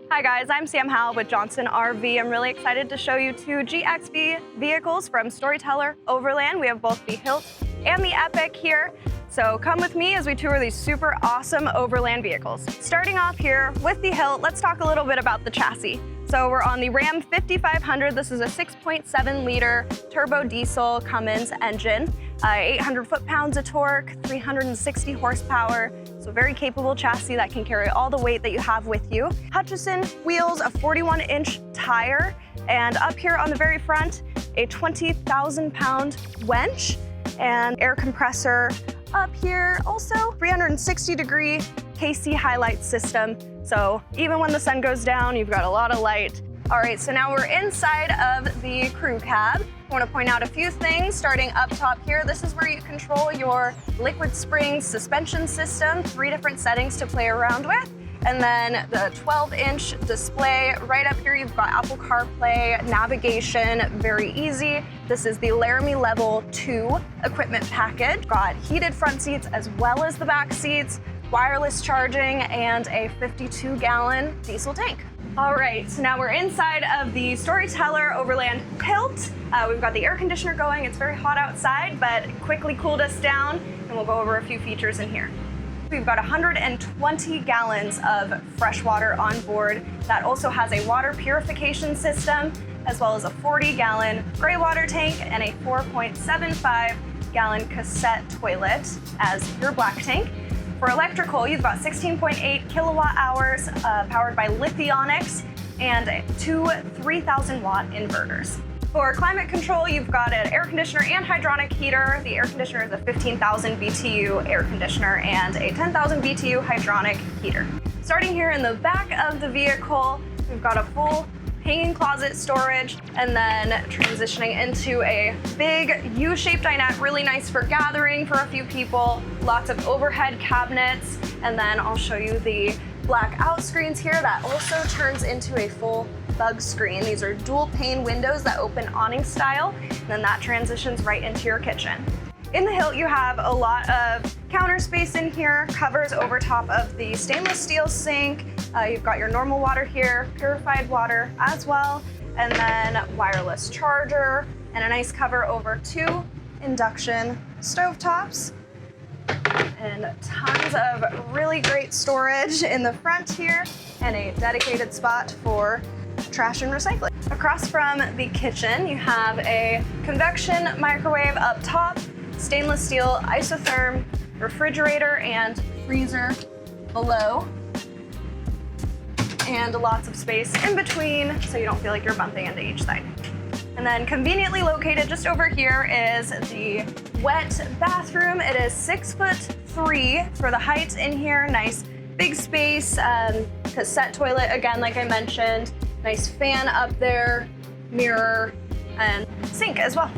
Hi guys, I'm Sam Howell with Johnson RV. I'm really excited to show you two GXV vehicles from Storyteller Overland. We have both the Hilt and the Epic here. So come with me as we tour these super awesome Overland vehicles. Starting off here with the Hilt, let's talk a little bit about the chassis. So we're on the Ram 5500. This is a 6.7 liter turbo diesel Cummins engine, 800 foot-pounds of torque, 360 horsepower. So very capable chassis that can carry all the weight that you have with you. Hutchison wheels, a 41-inch tire, and up here on the very front, a 20,000-pound winch and air compressor. Up here, also 360-degree KC highlight system. So even when the sun goes down, you've got a lot of light. All right, so now we're inside of the crew cab. I want to point out a few things. Starting up top here, this is where you control your liquid spring suspension system, 3 different settings to play around with. And then the 12-inch display. Right up here, you've got Apple CarPlay, navigation, very easy. This is the Laramie Level 2 equipment package. Got heated front seats as well as the back seats, wireless charging, and a 52-gallon diesel tank. All right, so now we're inside of the Storyteller Overland Hilt. We've got the air conditioner going. It's very hot outside, but quickly cooled us down, and we'll go over a few features in here. We've got 120 gallons of fresh water on board. That also has a water purification system, as well as a 40-gallon gray water tank and a 4.75-gallon cassette toilet as your black tank. For electrical, you've got 16.8 kilowatt hours powered by Lithionics and 2 3,000-watt inverters. For climate control, you've got an air conditioner and hydronic heater. The air conditioner is a 15,000 BTU air conditioner and a 10,000 BTU hydronic heater. Starting here in the back of the vehicle, we've got a full hanging closet storage, and then transitioning into a big U-shaped dinette, really nice for gathering for a few people. Lots of overhead cabinets, and then I'll show you the black out screens here that also turns into a full bug screen. These are dual pane windows that open awning style, and then that transitions right into your kitchen. In the Hilt, you have a lot of counter space in here, covers over top of the stainless steel sink. You've got your normal water here, purified water as well, and then wireless charger, and a nice cover over 2 induction stovetops. And tons of really great storage in the front here, and a dedicated spot for trash and recycling. Across from the kitchen, you have a convection microwave up top, stainless steel isotherm refrigerator and freezer below, and lots of space in between so you don't feel like you're bumping into each side. And then conveniently located just over here is the wet bathroom. It is 6'3" for the height in here. Nice big space, cassette toilet again, like I mentioned. Nice fan up there, mirror, and sink as well.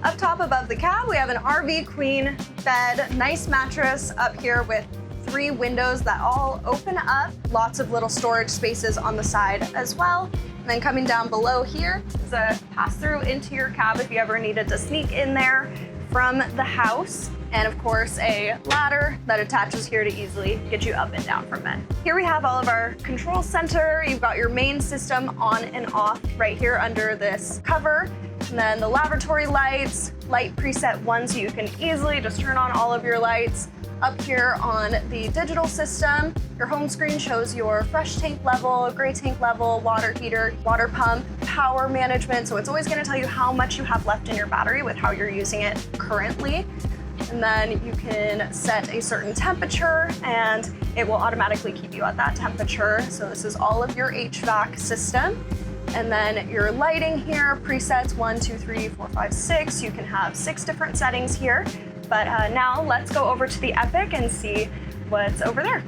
Up top above the cab, we have an RV queen bed, nice mattress up here with 3 windows that all open up. Lots of little storage spaces on the side as well. And then coming down below here is a pass-through into your cab if you ever needed to sneak in there from the house. And of course, a ladder that attaches here to easily get you up and down from bed. Here we have all of our control center. You've got your main system on and off right here under this cover. And then the lavatory lights, light preset 1, so you can easily just turn on all of your lights. Up here on the digital system, your home screen shows your fresh tank level, gray tank level, water heater, water pump, power management. So it's always going to tell you how much you have left in your battery with how you're using it currently. And then you can set a certain temperature and it will automatically keep you at that temperature. So this is all of your HVAC system. And then your lighting here, presets 1, 2, 3, 4, 5, 6. You can have 6 different settings here. But now let's go over to the Epic and see what's over there.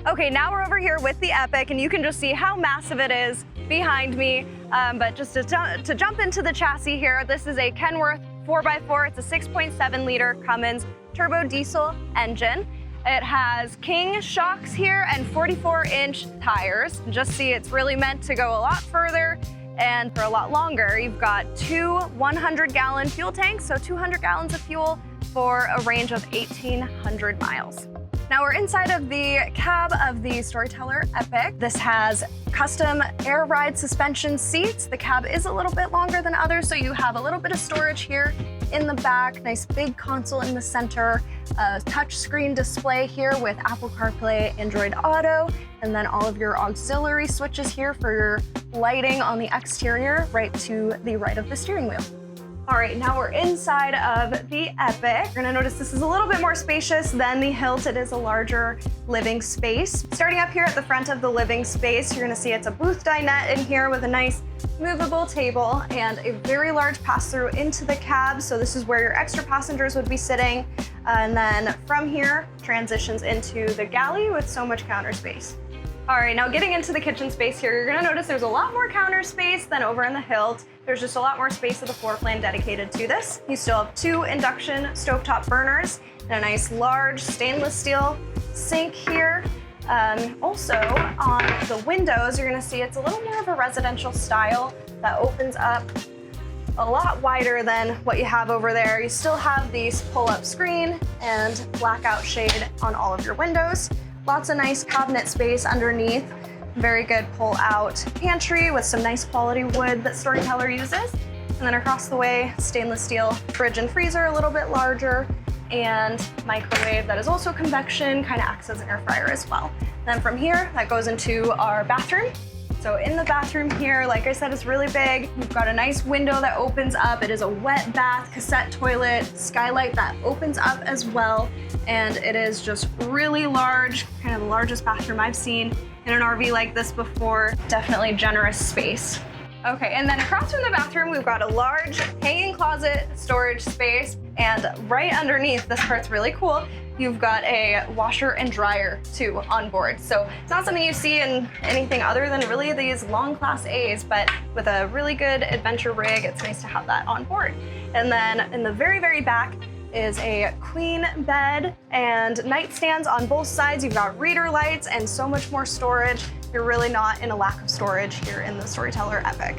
Okay, now we're over here with the Epic, and you can just see how massive it is behind me. But just to jump into the chassis here, this is a Kenworth 4x4. It's a 6.7 liter Cummins turbo diesel engine. It has King shocks here and 44-inch tires. Just see it's really meant to go a lot further and for a lot longer. You've got 2 100-gallon fuel tanks, so 200 gallons of fuel for a range of 1,800 miles. Now we're inside of the cab of the Storyteller Epic. This has custom air ride suspension seats. The cab is a little bit longer than others, so you have a little bit of storage here in the back, nice big console in the center, a touch screen display here with Apple CarPlay, Android Auto, and then all of your auxiliary switches here for your lighting on the exterior right to the right of the steering wheel. All right, now we're inside of the Epic. You're gonna notice this is a little bit more spacious than the Hilt. It is a larger living space. Starting up here at the front of the living space, you're gonna see it's a booth dinette in here with a nice movable table and a very large pass-through into the cab. So this is where your extra passengers would be sitting. And then from here, transitions into the galley with so much counter space. All right, now getting into the kitchen space here, you're gonna notice there's a lot more counter space than over in the Hilt. There's just a lot more space of the floor plan dedicated to this. You still have 2 induction stovetop burners and a nice large stainless steel sink here. Also on the windows, you're gonna see it's a little more of a residential style that opens up a lot wider than what you have over there. You still have these pull-up screen and blackout shade on all of your windows. Lots of nice cabinet space underneath. Very good pull-out pantry with some nice quality wood that Storyteller uses. And then across the way, stainless steel fridge and freezer, a little bit larger, and microwave that is also convection, kind of acts as an air fryer as well. And then from here, that goes into our bathroom. So in the bathroom here, like I said, it's really big. We've got a nice window that opens up. It is a wet bath, cassette toilet, skylight that opens up as well. And it is just really large, kind of the largest bathroom I've seen in an RV like this before. Definitely generous space. Okay, and then across from the bathroom, we've got a large hanging closet storage space. And right underneath, this part's really cool, you've got a washer and dryer too on board. So it's not something you see in anything other than really these long Class A's, but with a really good adventure rig, it's nice to have that on board. And then in the very, very back is a queen bed and nightstands on both sides. You've got reader lights and so much more storage. You're really not in a lack of storage here in the Storyteller Epic.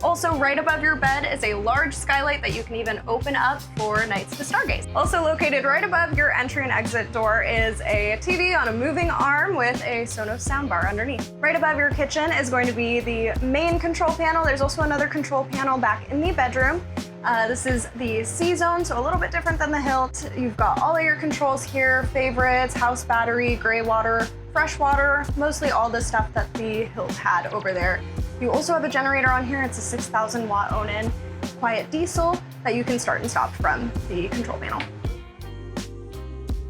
Also, right above your bed is a large skylight that you can even open up for nights to stargaze. Also located right above your entry and exit door is a TV on a moving arm with a Sonos soundbar underneath. Right above your kitchen is going to be the main control panel. There's also another control panel back in the bedroom. This is the C-Zone, so a little bit different than the Hilt. You've got all of your controls here, favorites, house battery, gray water, fresh water, mostly all the stuff that the Hilt had over there. You also have a generator on here. It's a 6,000 watt Onan quiet diesel that you can start and stop from the control panel.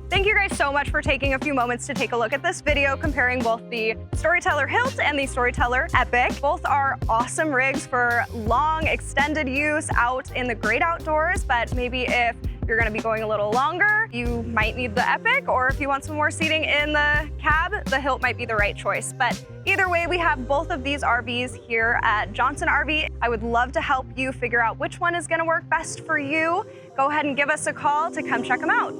Thank you guys so much for taking a few moments to take a look at this video comparing both the Storyteller Hilt and the Storyteller Epic. Both are awesome rigs for long, extended use out in the great outdoors, but maybe if you're gonna be going a little longer, you might need the Epic, or if you want some more seating in the cab, the Hilt might be the right choice. But either way, we have both of these RVs here at Johnson RV. I would love to help you figure out which one is gonna work best for you. Go ahead and give us a call to come check them out.